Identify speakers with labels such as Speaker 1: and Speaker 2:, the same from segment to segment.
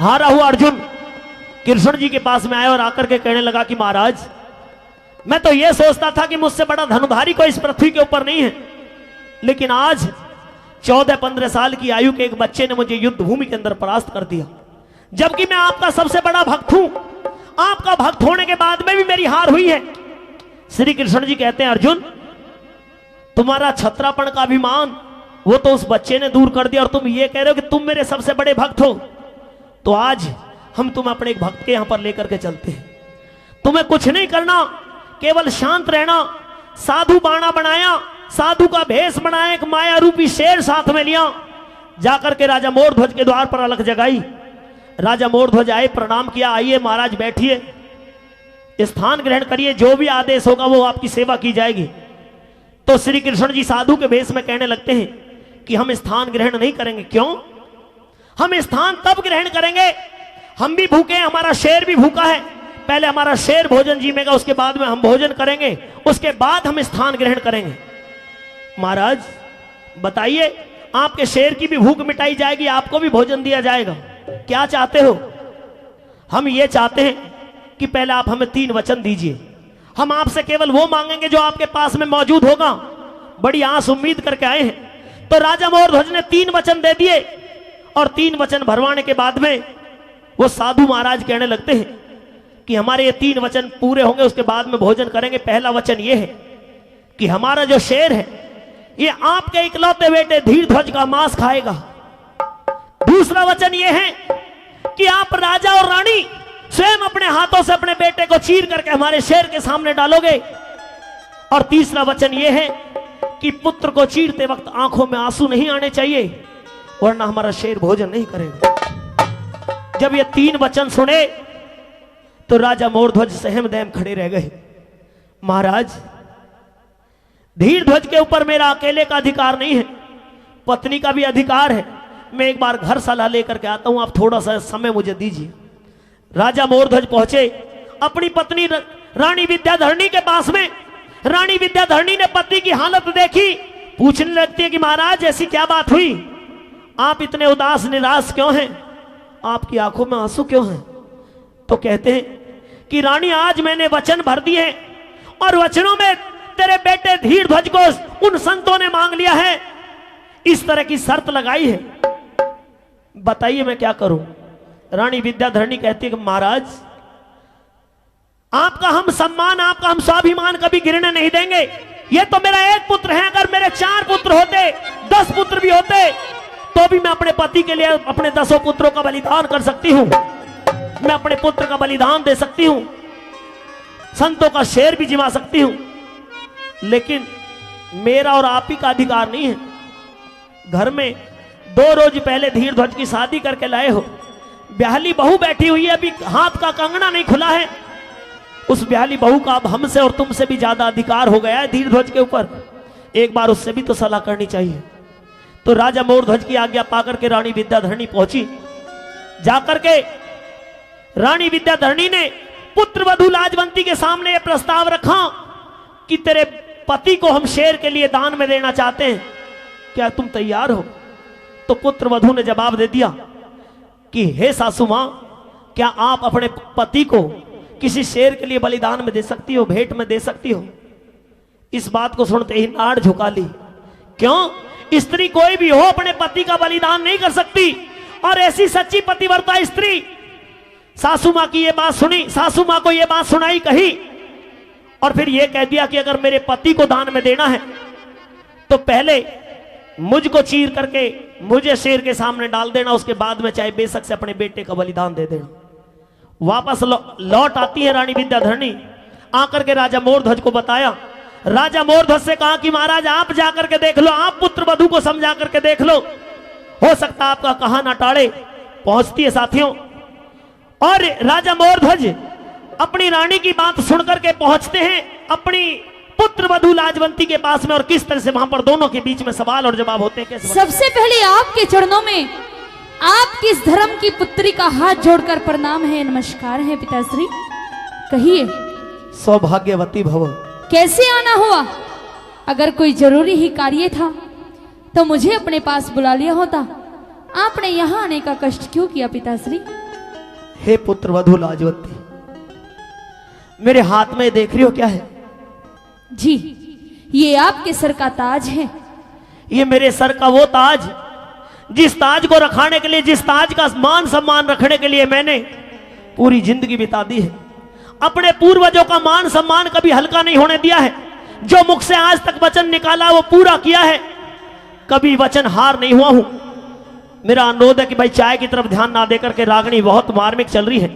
Speaker 1: हारा हुआ अर्जुन कृष्ण जी के पास में आया और आकर के कहने लगा कि महाराज, मैं तो यह सोचता था कि मुझसे बड़ा धनुधारी कोई इस पृथ्वी के ऊपर नहीं है, लेकिन आज 14-15 साल की आयु के एक बच्चे ने मुझे युद्ध भूमि के अंदर परास्त कर दिया, जबकि मैं आपका सबसे बड़ा भक्त हूं। आपका भक्त होने के बाद में भी मेरी हार हुई है। श्री कृष्ण जी कहते हैं, अर्जुन, तुम्हारा छत्रापन का अभिमान वो तो उस बच्चे ने दूर कर दिया, और तुम ये कह रहे हो कि तुम मेरे सबसे बड़े भक्त हो। तो आज हम तुम अपने एक भक्त के यहां पर लेकर के चलते हैं। तुम्हें कुछ नहीं करना, केवल शांत रहना। साधु बाणा बनाया, साधु का भेष बनाया, एक माया रूपी शेर साथ में लिया, जाकर के राजा मोरध्वज के द्वार पर अलख जगाई। राजा मोरध्वज आए, प्रणाम किया, आइए महाराज बैठिए, स्थान ग्रहण करिए, जो भी आदेश होगा वो आपकी सेवा की जाएगी। तो श्री कृष्ण जी साधु के भेष में कहने लगते हैं कि हम स्थान ग्रहण नहीं करेंगे। क्यों? हम स्थान तब ग्रहण करेंगे, हम भी भूखे हैं, हमारा शेर भी भूखा है। पहले हमारा शेर भोजन जीवेगा, उसके बाद में हम भोजन करेंगे, उसके बाद हम स्थान ग्रहण करेंगे। महाराज बताइए, आपके शेर की भी भूख मिटाई जाएगी, आपको भी भोजन दिया जाएगा, क्या चाहते हो? हम ये चाहते हैं कि पहले आप हमें 3 वचन दीजिए, हम आपसे केवल वो मांगेंगे जो आपके पास में मौजूद होगा। बड़ी आस उम्मीद करके आए हैं। तो राजा मोरध्वज ने 3 वचन दे दिए, और 3 वचन भरवाने के बाद में वो साधु महाराज कहने लगते हैं कि हमारे ये 3 वचन पूरे होंगे, उसके बाद में भोजन करेंगे। पहला वचन ये है कि हमारा जो शेर है ये आपके इकलौते बेटे धीरध्वज का मांस खाएगा। दूसरा वचन ये है कि आप राजा और रानी स्वयं अपने हाथों से अपने बेटे को चीर करके हमारे शेर के सामने डालोगे। और तीसरा वचन ये है कि पुत्र को चीरते वक्त आंखों में आंसू नहीं आने चाहिए, वरना हमारा शेर भोजन नहीं करेगा। जब ये 3 वचन सुने तो राजा मोरध्वज सहम दहम खड़े रह गए। महाराज, धीरध्वज के ऊपर मेरा अकेले का अधिकार नहीं है, पत्नी का भी अधिकार है। मैं एक बार घर सलाह लेकर के आता हूं, आप थोड़ा सा समय मुझे दीजिए। राजा मोरध्वज पहुंचे अपनी पत्नी रानी विद्याधरणी के पास में। रानी विद्याधरणी ने पति की हालत देखी, पूछने लगती है कि महाराज ऐसी क्या बात हुई, आप इतने उदास निराश क्यों हैं, आपकी आंखों में आंसू क्यों हैं? तो कहते हैं कि रानी, आज मैंने वचन भर दिए और वचनों में तेरे बेटे धीरध्वज को उन संतों ने मांग लिया है, इस तरह की शर्त लगाई है, बताइए मैं क्या करूं? रानी विद्याधरणी कहती है कि महाराज, आपका हम सम्मान, आपका हम स्वाभिमान कभी गिरने नहीं देंगे। ये तो मेरा एक पुत्र है, अगर मेरे 4 पुत्र होते, 10 पुत्र भी होते, तो भी मैं अपने पति के लिए अपने 10 पुत्रों का बलिदान कर सकती हूं, मैं अपने पुत्र का बलिदान दे सकती हूं, संतों का शेर भी जिमा सकती हूं, लेकिन मेरा और आप ही का अधिकार नहीं है। घर में 2 रोज पहले धीरध्वज की शादी करके लाए हो, ब्याहली बहू बैठी हुई है, अभी हाथ का कंगना नहीं खुला है, उस ब्याहली बहू का अब हमसे और तुमसे भी ज्यादा अधिकार हो गया है धीरध्वज के ऊपर, एक बार उससे भी तो सलाह करनी चाहिए। तो राजा मोरध्वज की आज्ञा पाकर के रानी विद्याधरणी पहुंची। जाकर के रानी विद्याधरणी ने पुत्र वधू लाजवंती के सामने यह प्रस्ताव रखा कि तेरे पति को हम शेर के लिए दान में देना चाहते हैं, क्या तुम तैयार हो? तो पुत्र वधू ने जवाब दे दिया कि हे सासू मां, क्या आप अपने पति को किसी शेर के लिए बलिदान में दे सकती हो, भेंट में दे सकती हो? इस बात को सुनते ही नाड़ झुका ली। क्यों? स्त्री कोई भी हो अपने पति का बलिदान नहीं कर सकती, और ऐसी सच्ची पतिव्रता स्त्री सासू मां की ये बात सुनी, सासू मां को ये बात सुनाई कही, और फिर ये कह दिया कि अगर मेरे पति को दान में देना है तो पहले मुझको चीर करके मुझे शेर के सामने डाल देना, उसके बाद में चाहे बेशक से अपने बेटे का बलिदान दे देना। वापस लौट आती है रानी विद्याधरणी, आकर के राजा मोरध्वज को बताया। राजा मोरध्वज से कहा कि महाराज आप जाकर के देख लो, आप पुत्र वधू को समझा करके देख लो, हो सकता आपका कहा ना टाड़े। पहुंचती है साथियों, और राजा मोरध्वज अपनी रानी की बात सुनकर के पहुंचते हैं अपनी पुत्र वधू लाजवंती के पास में, और किस तरह से वहां पर दोनों के बीच में सवाल और जवाब होते हैं। कैसे?
Speaker 2: सबसे पहले आपके चरणों में आपकी इस धर्म की पुत्री का हाथ जोड़कर प्रणाम है, नमस्कार है पिताश्री। कहिए
Speaker 1: सौभाग्यवती भव,
Speaker 2: कैसे आना हुआ? अगर कोई जरूरी ही कार्य था तो मुझे अपने पास बुला लिया होता, आपने यहाँ आने का कष्ट क्यों किया पिताश्री?
Speaker 1: हे पुत्र वधु लाजवती, मेरे हाथ में देख रही हो क्या है?
Speaker 2: जी, ये आपके सर का ताज है।
Speaker 1: ये मेरे सर का वो ताज, जिस ताज को रखाने के लिए, जिस ताज का मान सम्मान रखने के लिए मैंने पूरी जिंदगी बिता दी है। अपने पूर्वजों का मान सम्मान कभी हल्का नहीं होने दिया है। जो मुख से आज तक वचन निकाला वो पूरा किया है, कभी वचन हार नहीं हुआ हूं। मेरा अनुरोध है कि भाई चाय की तरफ ध्यान ना देकर के, रागनी बहुत मार्मिक चल रही है,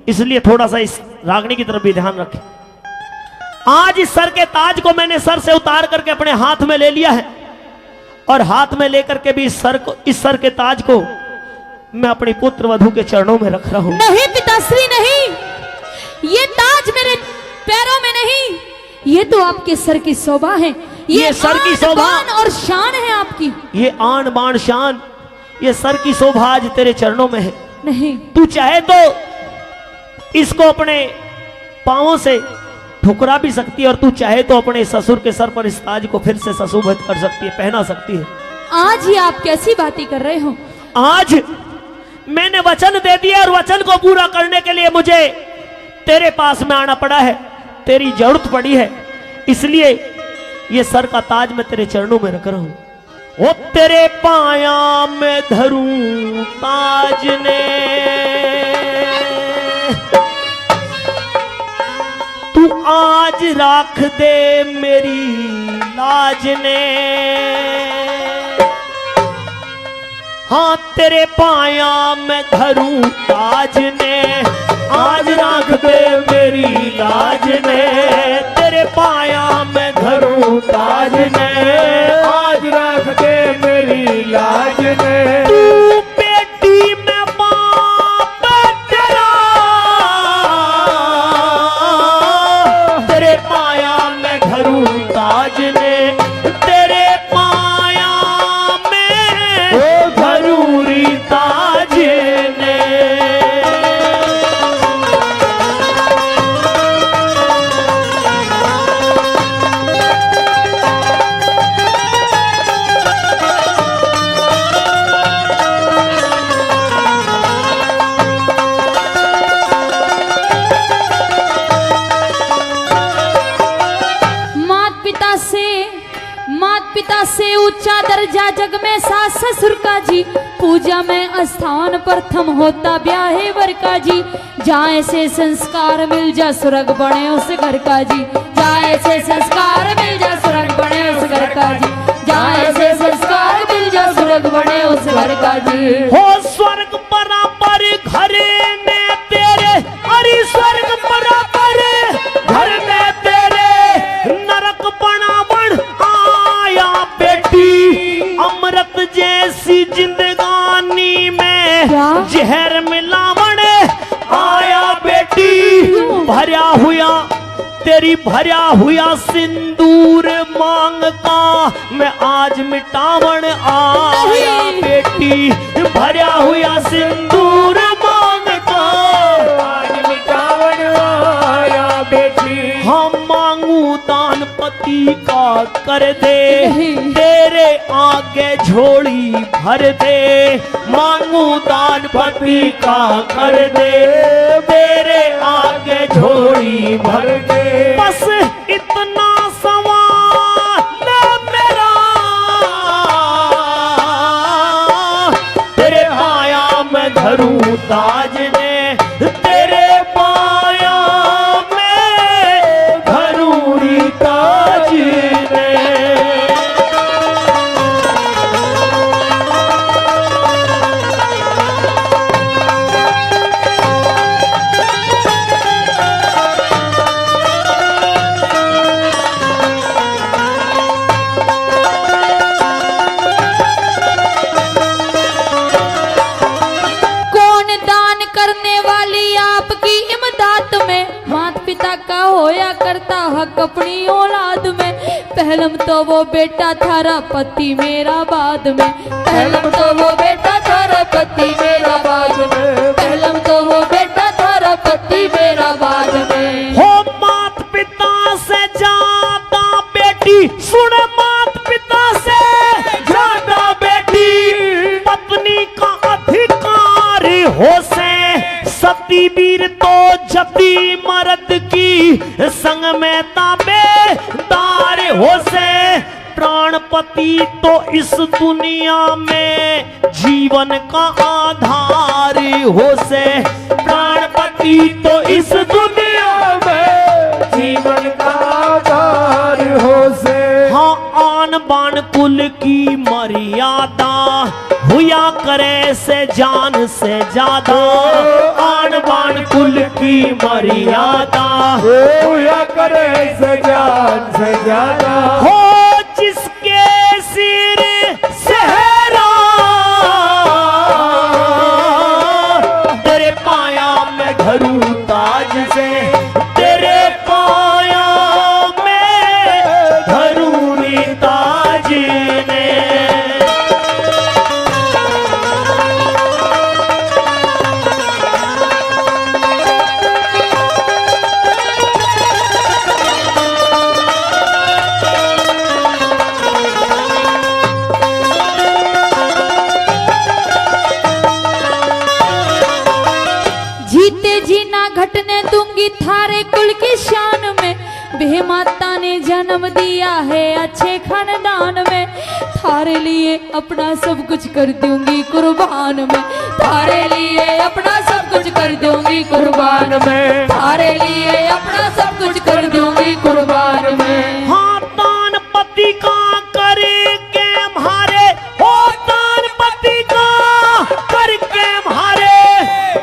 Speaker 1: इसलिए थोड़ा सा इस रागनी की तरफ भी ध्यान रखें। आज इस सर के ताज को मैंने सर से उतार करके अपने हाथ में ले लिया है, और हाथ में लेकर के भी इस सर के ताज को मैं अपनी पुत्र वधु के चरणों में रख रहा हूं।
Speaker 2: नहीं पिताश्री नहीं, ये ताज मेरे पैरों में नहीं, ये तो आपके सर की शोभा है।
Speaker 1: ये सर की शोभा
Speaker 2: और शान है आपकी।
Speaker 1: ये आन बान शान, ये सर की शोभा आज तेरे चरणों में है।
Speaker 2: नहीं,
Speaker 1: तू चाहे तो इसको अपने पांवों से ठुकरा भी सकती है, और तू चाहे तो अपने ससुर के सर पर इस ताज को फिर से सुशोभित कर सकती है, पहना सकती है।
Speaker 2: आज ही आप कैसी बातें कर रहे हो?
Speaker 1: आज मैंने वचन दे दिया, और वचन को पूरा करने के लिए मुझे तेरे पास में आना पड़ा है, तेरी जरूरत पड़ी है, इसलिए ये सर का ताज मैं तेरे चरणों में रख रहा हूं। वो तेरे पाया में धरूं ताज ने, तू आज राख दे मेरी लाज ने। हाँ तेरे पाया में धरूं ताज ने, आज राख दे मेरी लाज ने। तेरे पाया में धरूं ताज ने,
Speaker 3: आज राख दे मेरी लाज ने।
Speaker 1: तू बेटी में बाप तेरा, तेरे पाया में धरूं ताज ने। तेरे पाया में धरूं री ताज ने।
Speaker 2: पिता से ऊंचा दर्जा जग में सास ससुर का जी, पूजा में स्थान प्रथम होता ब्याहे वर का जी। जाए से संस्कार मिल जा स्वर्ग बने उस घर का जी, जाए से संस्कार मिल जा स्वर्ग बने उस घर का जी, जाए से संस्कार मिल जा स्वर्ग बने उस घर का जी।
Speaker 1: हो स्वर्ग बराबर घर में तेरे, अरे स्वर्ग बराबर घर में तेरे, नरक बनावन आया बेटी। अमृत जैसी जिंदगानी में जहर मिलावन आया बेटी। भरा हुआ तेरी भरा हुआ सिंदूर मांग का मैं आज मिटावन आया बेटी। भरा हुआ सिंदूर मांग का
Speaker 3: आज मिटावन आया बेटी।
Speaker 1: हम मांगू दान पति का कर दे, तेरे आगे झोली भर दे। मांगू दान पति का कर दे, तेरे आगे झोली भर दे। बस इतना सवाल मेरा, तेरे पाया में धरूं ताज ने। तेरे पाया में धरूं री ताज ने।
Speaker 2: होया करता हक अपनी औलाद में। पहलम तो वो बेटा थारा पति मेरा बाद में, पहलम तो वो बेटा थारा पति मेरा बाद में, पहलम तो वो बेटा थारा पति मेरा बाद में।
Speaker 1: हो मात पिता से ज्यादा बेटी, सुन मात पिता से ज्यादा बेटी। पत्नी का अधिकार हो से सत्य अति वीर तो जपी मर्द की संग में ताबेदार हो से प्राणपति तो इस दुनिया में जीवन का आधार हो से प्राणपति तो इस दुनिया में
Speaker 3: जीवन का आधार हो से।
Speaker 1: हाँ आन बान कुल की मर्यादा हुआ करे से जान से ज्यादा आन बान कुल की मर्यादा
Speaker 3: हुआ करे से जान से ज्यादा
Speaker 1: हो जिसके सिर सहरा तेरे पाया में धरू ताज से तेरे पाया में धरू नी ताज ने।
Speaker 2: जीते जी ना घटने दूंगी थारे कुल की शान में। बे माता ने जन्म दिया है अच्छे खानदान में। थारे लिए अपना सब कुछ कर दूंगी कुर्बान में। थारे लिए अपना सब कुछ कर दूंगी कुर्बान में। थारे लिए अपना सब कुछ कर दूंगी कुर्बान में।
Speaker 1: हाँ तान पति का करे के मारे हो तान पति का करके मारे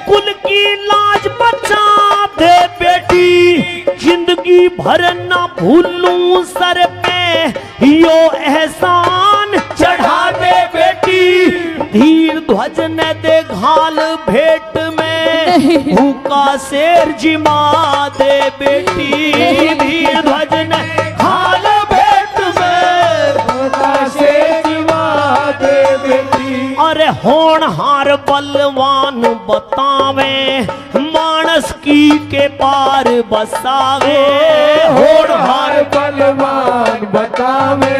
Speaker 1: कुल की लाज बचा दे बेटी जिंदगी भर ना भूलूं सर पे यो एहसान चढ़ा दे बेटी धीर ध्वज न दे घाल भेंट में भूखा शेर जिमा दे बेटी धीर ध्वज न घाल भेंट में
Speaker 3: भूखा शेर जिमा दे बेटी।
Speaker 1: अरे होनहार बलवान बतावे मानस की के पार बसावे
Speaker 3: होनहार बलवान बतावे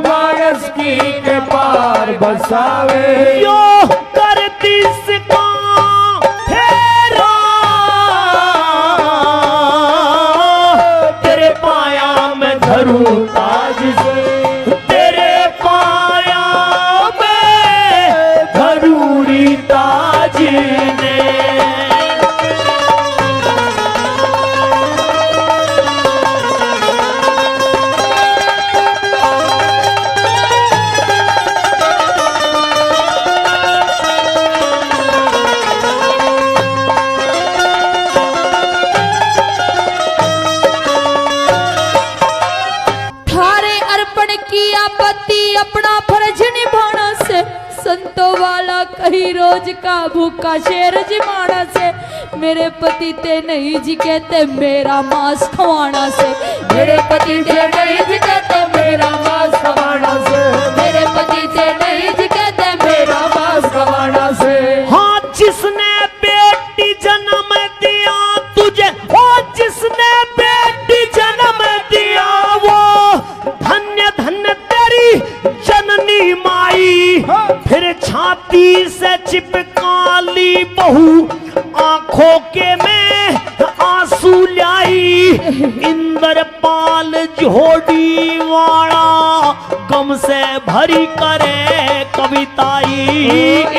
Speaker 3: मानस की के पार बसावे।
Speaker 1: यो कर दिस का फेरा तेरे पाया में धरू ताज से तेरे पाया में धरूरी ताज ने।
Speaker 2: थारे अर्पण किया पति अपना फर्ज निभाना से। संतों वाला कहीं रोज का भूखा शेर जिमाना से। मेरे पति ते नहीं जी कहते मेरा मांस खवाना से। मेरे पति ते नहीं जी कहते मेरा मांस खवाना से। मेरे पति ते नहीं जी कहते मेरा मांस खवाना से।
Speaker 1: हाँ जिसने बेटी जन्म दिया तुझे हो जिसने बेटी जन्म दिया वो धन्य धन्य तेरी जननी माई फिर छाती से चिपका ली बहू आंखों के में आंसू लाई इंद्रपाल जोड़ी वाला गम से भरी करे कविताई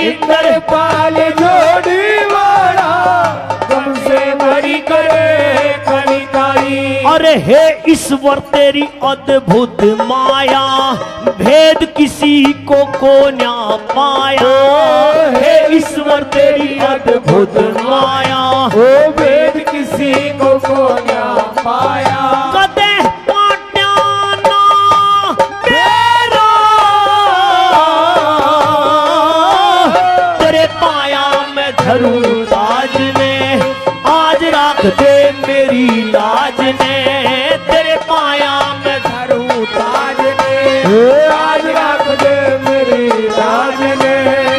Speaker 3: इंद्रपाल जोड़ी वाला गम से भरी करे कविताई।
Speaker 1: अरे हे ईश्वर तेरी अद्भुत माया भेद किसी को न्या पाया हे ईश्वर तेरी अद्भुत माया
Speaker 3: वो भेद किसी को ना पाया।
Speaker 1: कदे पाट्या ना तेरा तेरे पाया में धरू ताज ने आज राख दे मेरी लाज ने तेरे पाया में धरू ताज ने
Speaker 3: आज रख दे मेरी राज ने।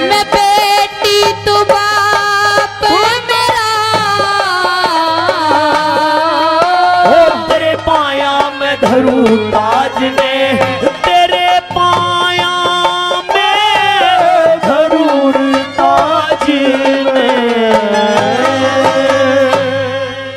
Speaker 2: मैं बेटी तू बाप मेरा।
Speaker 1: ओ तेरे पाया में धरू ताज